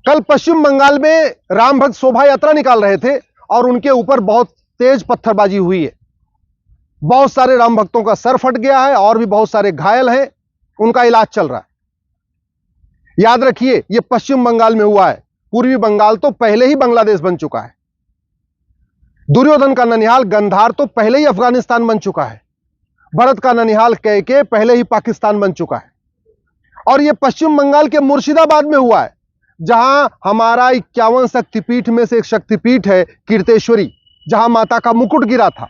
कल पश्चिम बंगाल में राम भक्त शोभा यात्रा निकाल रहे थे और उनके ऊपर बहुत तेज पत्थरबाजी हुई है। बहुत सारे राम भक्तों का सर फट गया है और भी बहुत सारे घायल हैं, उनका इलाज चल रहा है। याद रखिए, यह पश्चिम बंगाल में हुआ है। पूर्वी बंगाल तो पहले ही बांग्लादेश बन चुका है। दुर्योधन का ननिहाल गंधार तो पहले ही अफगानिस्तान बन चुका है। भरत का ननिहाल कैके पहले ही पाकिस्तान बन चुका है। और यह पश्चिम बंगाल के मुर्शिदाबाद में हुआ है, जहां हमारा 51 शक्तिपीठ में से एक शक्तिपीठ है कीर्तेश्वरी, जहां माता का मुकुट गिरा था।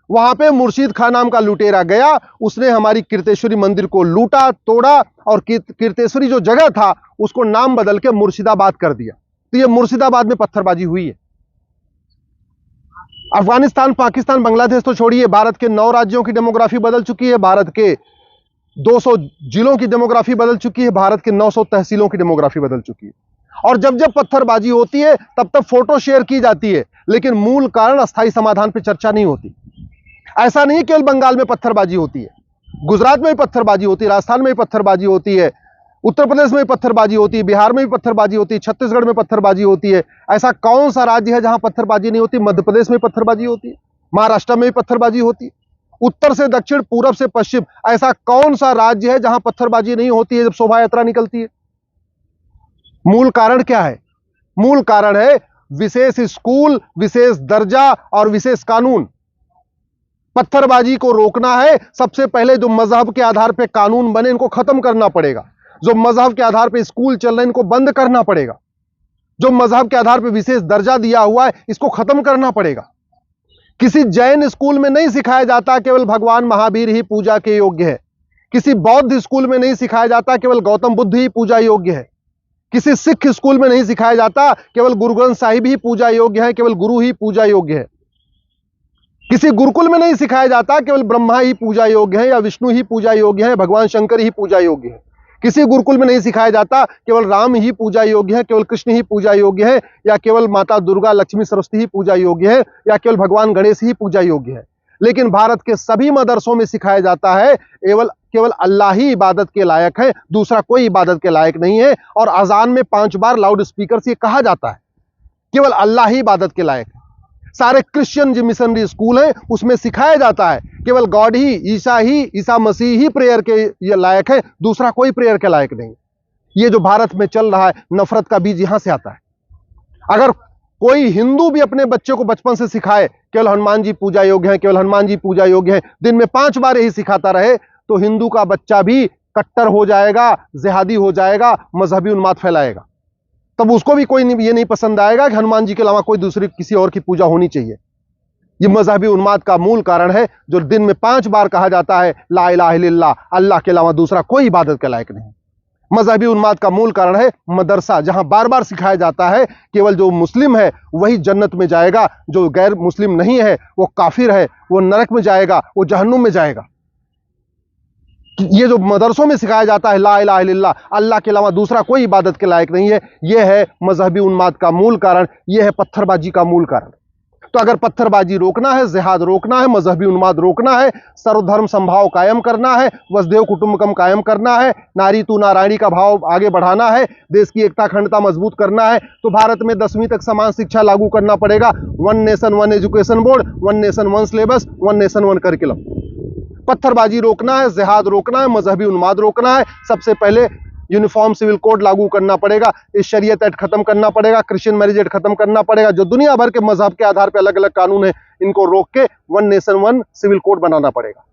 वहां पे मुर्शिद खान नाम का लुटेरा गया, उसने हमारी कीर्तेश्वरी मंदिर को लूटा तोड़ा और कीर्तेश्वरी जो जगह था उसको नाम बदल के मुर्शिदाबाद कर दिया। तो ये मुर्शिदाबाद में पत्थरबाजी हुई है। अफगानिस्तान, पाकिस्तान, बांग्लादेश तो छोड़िए, भारत के 9 राज्यों की डेमोग्राफी बदल चुकी है, भारत के 200 जिलों की डेमोग्राफी बदल चुकी है, भारत के 900 तहसीलों की डेमोग्राफी बदल चुकी है। और जब जब पत्थरबाजी होती है तब तब फोटो शेयर की जाती है, लेकिन मूल कारण, अस्थायी समाधान पर चर्चा नहीं होती। ऐसा नहीं केवल बंगाल में पत्थरबाजी होती है, गुजरात में भी पत्थरबाजी होती है, राजस्थान में भी पत्थरबाजी होती है, उत्तर प्रदेश में भी पत्थरबाजी होती है, बिहार में भी पत्थरबाजी होती है, छत्तीसगढ़ में पत्थरबाजी होती है। ऐसा कौन सा राज्य है जहां पत्थरबाजी नहीं होती? मध्य प्रदेश में पत्थरबाजी होती है, महाराष्ट्र में भी पत्थरबाजी होती है, उत्तर से दक्षिण, पूरब से पश्चिम, ऐसा कौन सा राज्य है जहां पत्थरबाजी नहीं होती है जब शोभा यात्रा निकलती है? मूल कारण क्या है? मूल कारण है विशेष स्कूल, विशेष दर्जा और विशेष कानून। पत्थरबाजी को रोकना है, सबसे पहले जो मजहब के आधार पर कानून बने इनको खत्म करना पड़ेगा। जो मजहब के आधार पर स्कूल चल रहे हैं इनको बंद करना पड़ेगा। जो मजहब के आधार पर विशेष दर्जा दिया हुआ है इसको खत्म करना पड़ेगा। किसी जैन स्कूल में नहीं सिखाया जाता केवल भगवान महावीर ही पूजा के योग्य है। किसी बौद्ध स्कूल में नहीं सिखाया जाता केवल गौतम बुद्ध ही पूजा योग्य है। किसी सिख स्कूल में नहीं सिखाया जाता केवल गुरु ग्रंथ साहिब ही पूजा योग्य है, केवल गुरु ही पूजा योग्य है। किसी गुरुकुल में नहीं सिखाया जाता केवल ब्रह्मा ही पूजा योग्य है या विष्णु ही पूजा योग्य है, भगवान शंकर ही पूजा योग्य है। किसी गुरुकुल में नहीं सिखाया जाता केवल राम ही पूजा योग्य है, केवल कृष्ण ही पूजा योग्य है, या केवल माता दुर्गा, लक्ष्मी, सरस्वती ही पूजा योग्य है, या केवल भगवान गणेश ही पूजा योग्य है। लेकिन भारत के सभी मदरसों में सिखाया जाता है केवल अल्लाह ही इबादत के लायक है, दूसरा कोई इबादत के लायक नहीं है। और अजान में 5 बार लाउड स्पीकर से कहा जाता है केवल अल्लाह ही इबादत के लायक है। सारे क्रिश्चियन जो मिशनरी स्कूल हैं उसमें सिखाया जाता है केवल गॉड ही, ईसा मसीह ही प्रेयर के ये लायक है, दूसरा कोई प्रेयर के लायक नहीं। ये जो भारत में चल रहा है, नफरत का बीज यहां से आता है। अगर कोई हिंदू भी अपने बच्चे को बचपन से सिखाए केवल हनुमान जी पूजा योग्य है, केवल हनुमान जी पूजा योग्य है, दिन में 5 बार यही सिखाता रहे, तो हिंदू का बच्चा भी कट्टर हो जाएगा, जिहादी हो जाएगा, मजहबी उन्माद फैलाएगा। तब उसको भी ये नहीं पसंद आएगा कि हनुमान जी के अलावा कोई दूसरी किसी और की पूजा होनी चाहिए। ये मजहबी उन्माद का मूल कारण है, जो दिन में 5 बार कहा जाता है ला इलाहा इल्लल्लाह, अल्लाह के अलावा दूसरा कोई इबादत के लायक नहीं। मजहबी उन्माद का मूल कारण है मदरसा, जहां बार बार सिखाया जाता है केवल जो मुस्लिम है वही जन्नत में जाएगा, जो गैर मुस्लिम नहीं है वो काफिर है, वो नरक में जाएगा, वो जहन्नुम में जाएगा। ये जो मदरसों में सिखाया जाता है ला इलाहा इल्लल्लाह, अल्लाह के अलावा दूसरा कोई इबादत के लायक नहीं है, यह है मजहबी उन्माद का मूल कारण, यह है पत्थरबाजी का मूल कारण। तो अगर पत्थरबाजी रोकना है, जिहाद रोकना है, मजहबी उन्माद रोकना है, सर्वधर्म समभाव कायम करना है, वसुधैव कुटुंबकम कायम करना है, नारी तू नारायणी का भाव आगे बढ़ाना है, देश की एकता अखंडता मजबूत करना है, तो भारत में 10वीं तक समान शिक्षा लागू करना पड़ेगा। 1 nation 1 education board, 1 nation 1 syllabus, 1 nation 1 curriculum. पत्थरबाजी रोकना है, जिहाद रोकना है, मजहबी उन्माद रोकना है, सबसे पहले यूनिफॉर्म सिविल कोड लागू करना पड़ेगा, इस शरीयत एक्ट खत्म करना पड़ेगा, क्रिश्चियन मैरिज एक्ट खत्म करना पड़ेगा, जो दुनिया भर के मजहब के आधार पर अलग अलग कानून है इनको रोक के 1 नेशन 1 सिविल कोड बनाना पड़ेगा।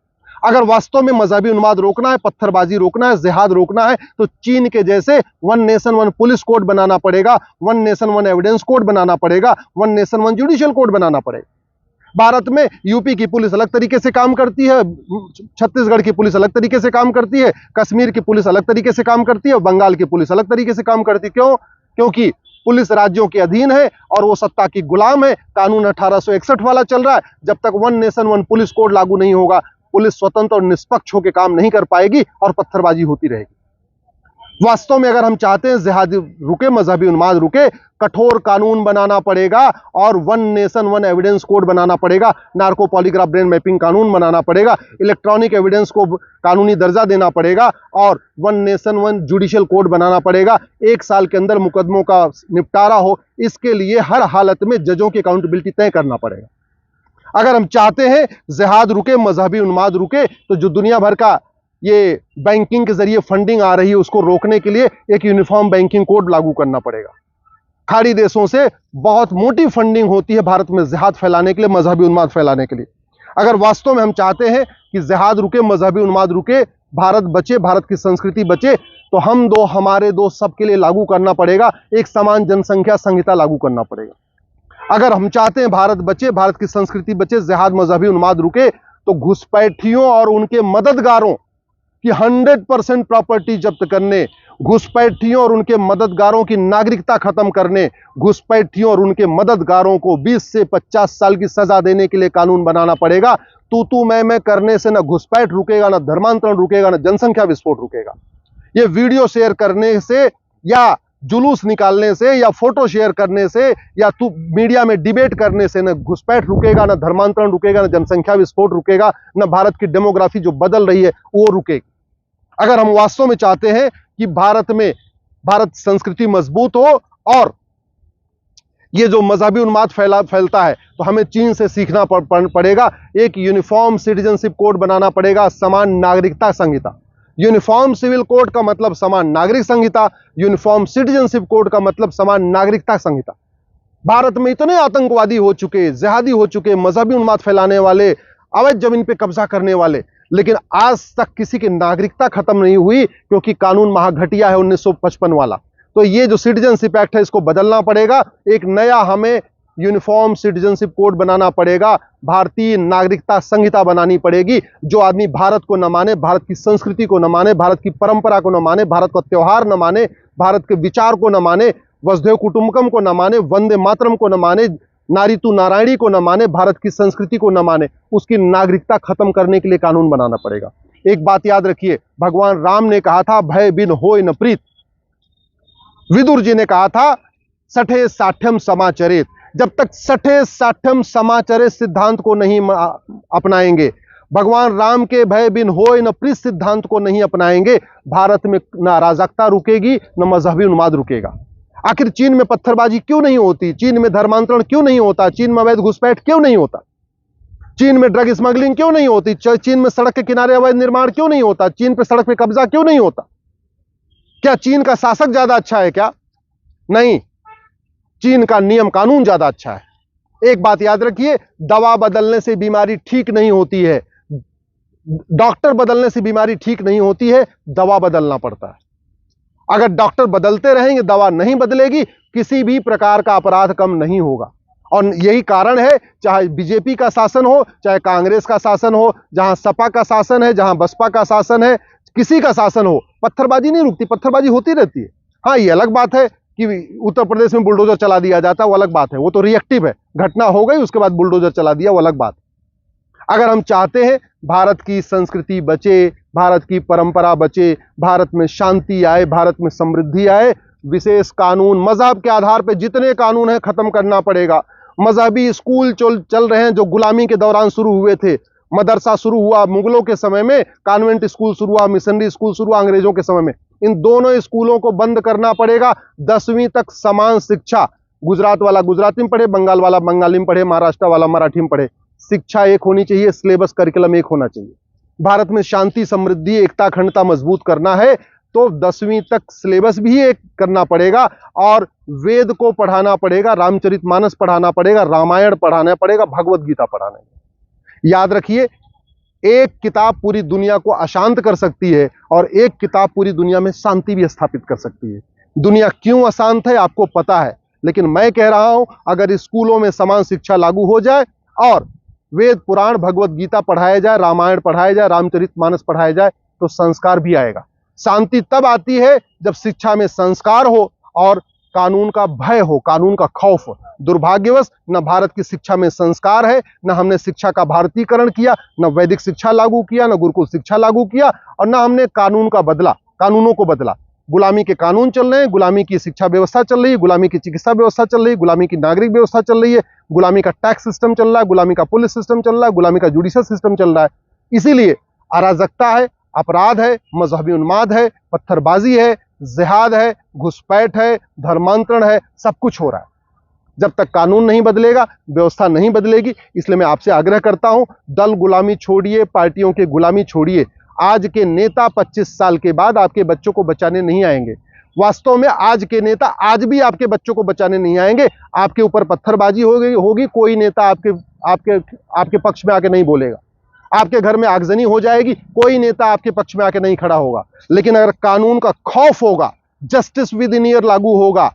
अगर वास्तव में मजहबी उन्माद रोकना है, पत्थरबाजी रोकना है, जिहाद रोकना है, तो चीन के जैसे 1 नेशन 1 पुलिस कोड बनाना पड़ेगा, 1 नेशन 1 एविडेंस कोड बनाना पड़ेगा, 1 नेशन 1 जुडिशियल कोड बनाना पड़ेगा। भारत में यूपी की पुलिस अलग तरीके से काम करती है, छत्तीसगढ़ की पुलिस अलग तरीके से काम करती है, कश्मीर की पुलिस अलग तरीके से काम करती है, और बंगाल की पुलिस अलग तरीके से काम करती है। क्यों? क्योंकि पुलिस राज्यों के अधीन है और वो सत्ता की गुलाम है। कानून 1861 वाला चल रहा है। जब तक 1 नेशन 1 पुलिस कोड लागू नहीं होगा, पुलिस स्वतंत्र और निष्पक्ष होकर काम नहीं कर पाएगी और पत्थरबाजी होती रहेगी। वास्तव में अगर हम चाहते हैं जिहादी रुके, मजहबी उन्माद रुके, कठोर कानून बनाना पड़ेगा और one nation one evidence code बनाना पड़ेगा, नार्को पॉलीग्राफ ब्रेन मैपिंग कानून बनाना पड़ेगा, इलेक्ट्रॉनिक एविडेंस को कानूनी दर्जा देना पड़ेगा और one nation one judicial code बनाना पड़ेगा। 1 साल के अंदर मुकदमों का निपटारा हो, इसके लिए हर हालत में जजों की अकाउंटेबिलिटी तय करना पड़ेगा। अगर हम चाहते हैं जिहाद रुके, मजहबी उन्माद रुके, तो जो दुनिया भर का ये बैंकिंग के जरिए फंडिंग आ रही है उसको रोकने के लिए एक यूनिफॉर्म बैंकिंग कोड लागू करना पड़ेगा। खाड़ी देशों से बहुत मोटी फंडिंग होती है भारत में जिहाद फैलाने के लिए, मजहबी उन्माद फैलाने के लिए। अगर वास्तव में हम चाहते हैं कि जिहाद रुके, मजहबी उन्माद रुके, भारत बचे, भारत की संस्कृति बचे, तो हम दो, हमारे दो, सबके लिए लागू करना पड़ेगा, एक समान जनसंख्या संहिता लागू करना पड़ेगा। अगर हम चाहते हैं भारत बचे, भारत की संस्कृति बचे, जिहाद मजहबी उन्माद रुके, तो घुसपैठियों और उनके मददगारों कि 100% प्रॉपर्टी जब्त करने, घुसपैठियों और उनके मददगारों की नागरिकता खत्म करने, घुसपैठियों और उनके मददगारों को 20 से 50 साल की सजा देने के लिए कानून बनाना पड़ेगा। तू मैं करने से न घुसपैठ रुकेगा, न धर्मांतरण रुकेगा, न जनसंख्या विस्फोट रुकेगा। ये वीडियो शेयर करने से या जुलूस निकालने से या फोटो शेयर करने से या मीडिया में डिबेट करने से न घुसपैठ रुकेगा, न धर्मांतरण रुकेगा, न जनसंख्या विस्फोट रुकेगा, न भारत की डेमोग्राफी जो बदल रही है वो रुकेगी। अगर हम वास्तव में चाहते हैं कि भारत संस्कृति मजबूत हो और ये जो मजहबी उन्माद फैलता है, तो हमें चीन से सीखना पड़ेगा। एक यूनिफॉर्म सिटीजनशिप कोड बनाना पड़ेगा, समान नागरिकता संहिता। यूनिफॉर्म सिविल कोड का मतलब समान नागरिक संहिता, यूनिफॉर्म सिटीजनशिप कोड का मतलब समान नागरिकता संहिता। भारत में इतने आतंकवादी हो चुके, जिहादी हो चुके, मजहबी उन्माद फैलाने वाले, अवैध जमीन पे कब्जा करने वाले, लेकिन आज तक किसी की नागरिकता खत्म नहीं हुई, क्योंकि कानून महाघटिया है 1955 वाला। तो ये जो सिटीजनशिप एक्ट है इसको बदलना पड़ेगा, एक नया हमें यूनिफॉर्म सिटीजनशिप कोड बनाना पड़ेगा, भारतीय नागरिकता संहिता बनानी पड़ेगी। जो आदमी भारत को न माने, भारत की संस्कृति को न माने, भारत की परंपरा को न माने, भारत का त्योहार न माने, भारत के विचार को न माने, वसुधैव कुटुंबकम को न माने, वंदे मातरम को न माने, नारी तू नारायणी को न माने, भारत की संस्कृति को न माने, उसकी नागरिकता खत्म करने के लिए कानून बनाना पड़ेगा। एक बात याद रखिए, भगवान राम ने कहा था भय बिन होय न प्रीत। विदुर जी ने कहा था सठे साठ्यम समाचरेत। जब तक सठे साठ्यम समाचरेत सिद्धांत को नहीं अपनाएंगे, भगवान राम के भय बिन होय न प्रीत सिद्धांत को नहीं अपनाएंगे, भारत में न अराजकता रुकेगी, न मजहबी उन्माद रुकेगा। आखिर चीन में पत्थरबाजी क्यों नहीं होती? चीन में धर्मांतरण क्यों नहीं होता? चीन में अवैध घुसपैठ क्यों नहीं होता? चीन में ड्रग स्मगलिंग क्यों नहीं होती? चीन में सड़क के किनारे अवैध निर्माण क्यों नहीं होता? चीन पे सड़क पे कब्जा क्यों नहीं होता? क्या चीन का शासक ज्यादा अच्छा है क्या? नहीं, चीन का नियम कानून ज्यादा अच्छा है। एक बात याद रखिए, दवा बदलने से बीमारी ठीक नहीं होती है, डॉक्टर बदलने से बीमारी ठीक नहीं होती है, दवा बदलना पड़ता है। अगर डॉक्टर बदलते रहेंगे, दवा नहीं बदलेगी, किसी भी प्रकार का अपराध कम नहीं होगा। और यही कारण है, चाहे बीजेपी का शासन हो, चाहे कांग्रेस का शासन हो, जहां सपा का शासन है, जहां बसपा का शासन है, किसी का शासन हो, पत्थरबाजी नहीं रुकती, पत्थरबाजी होती रहती है। हाँ, ये अलग बात है कि उत्तर प्रदेश में बुलडोजर चला दिया जाता है, वो अलग बात है, वो तो रिएक्टिव है, घटना हो गई उसके बाद बुलडोजर चला दिया, वो अलग बात। अगर हम चाहते हैं भारत की संस्कृति बचे, भारत की परंपरा बचे, भारत में शांति आए, भारत में समृद्धि आए, विशेष कानून मजहब के आधार पर जितने कानून हैं खत्म करना पड़ेगा। मजहबी स्कूल चल रहे हैं जो गुलामी के दौरान शुरू हुए थे, मदरसा शुरू हुआ मुगलों के समय में, कॉन्वेंट स्कूल शुरू हुआ, मिशनरी स्कूल शुरू हुआ अंग्रेजों के समय में, इन दोनों स्कूलों को बंद करना पड़ेगा। 10वीं तक समान शिक्षा, गुजरात वाला गुजराती में पढ़े, बंगाल वाला बंगाली में पढ़े, महाराष्ट्र वाला मराठी में पढ़े, शिक्षा एक होनी चाहिए, सिलेबस करिकुलम एक होना चाहिए। भारत में शांति, समृद्धि, एकता, अखंडता मजबूत करना है तो 10वीं तक सिलेबस भी एक करना पड़ेगा और वेद को पढ़ाना पड़ेगा, रामचरितमानस पढ़ाना पड़ेगा, रामायण पढ़ाना पड़ेगा, भगवत गीता पढ़ाना है। याद रखिए, एक किताब पूरी दुनिया को अशांत कर सकती है और एक किताब पूरी दुनिया में शांति भी स्थापित कर सकती है। दुनिया क्यों अशांत है आपको पता है, लेकिन मैं कह रहा हूं अगर स्कूलों में समान शिक्षा लागू हो जाए और वेद पुराण भगवत गीता पढ़ाया जाए, रामायण पढ़ाया जाए, रामचरितमानस पढ़ाया जाए, तो संस्कार भी आएगा। शांति तब आती है जब शिक्षा में संस्कार हो और कानून का भय हो, कानून का खौफ हो। दुर्भाग्यवश न भारत की शिक्षा में संस्कार है, न हमने शिक्षा का भारतीकरण किया, न वैदिक शिक्षा लागू किया, न गुरुकुल शिक्षा लागू किया और न हमने कानूनों को बदला। गुलामी के कानून चल रहे हैं, गुलामी की शिक्षा व्यवस्था चल रही है, गुलामी की चिकित्सा व्यवस्था चल रही है, गुलामी की नागरिक व्यवस्था चल रही है, गुलामी का टैक्स सिस्टम चल रहा है, गुलामी का पुलिस सिस्टम चल रहा है, गुलामी का जुडिशल सिस्टम चल रहा है। इसीलिए अराजकता है, अपराध है, मजहबी उन्माद है, पत्थरबाजी है, जिहाद है, घुसपैठ है, धर्मांतरण है, सब कुछ हो रहा है। जब तक कानून नहीं बदलेगा, व्यवस्था नहीं बदलेगी, इसलिए मैं आपसे आग्रह करता हूं, दल गुलामी छोड़िए, पार्टियों की गुलामी छोड़िए। आज के नेता 25 साल के बाद आपके बच्चों को बचाने नहीं आएंगे। वास्तव में आज के नेता आज भी आपके बच्चों को बचाने नहीं आएंगे। आपके ऊपर पत्थरबाजी होगी, कोई नेता आपके पक्ष में आके नहीं बोलेगा। आपके घर में आगजनी हो जाएगी, कोई नेता आपके पक्ष में आके नहीं खड़ा होगा। लेकिन अगर कानून का खौफ होगा, जस्टिस विद इन ईयर लागू होगा,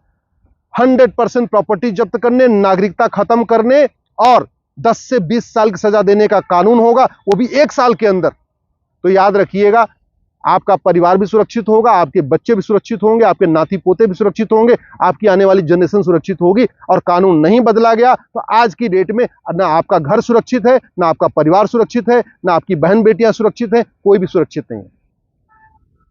100% प्रॉपर्टी जब्त करने, नागरिकता खत्म करने और 10 से 20 साल की सजा देने का कानून होगा, वो भी 1 साल के अंदर, तो याद रखिएगा, आपका परिवार भी सुरक्षित होगा, आपके बच्चे भी सुरक्षित होंगे, आपके नाती पोते भी सुरक्षित होंगे, आपकी आने वाली जनरेशन सुरक्षित होगी। और कानून नहीं बदला गया तो आज की डेट में ना आपका घर सुरक्षित है, ना आपका परिवार सुरक्षित है, ना आपकी बहन बेटियां सुरक्षित हैं, कोई भी सुरक्षित नहीं है।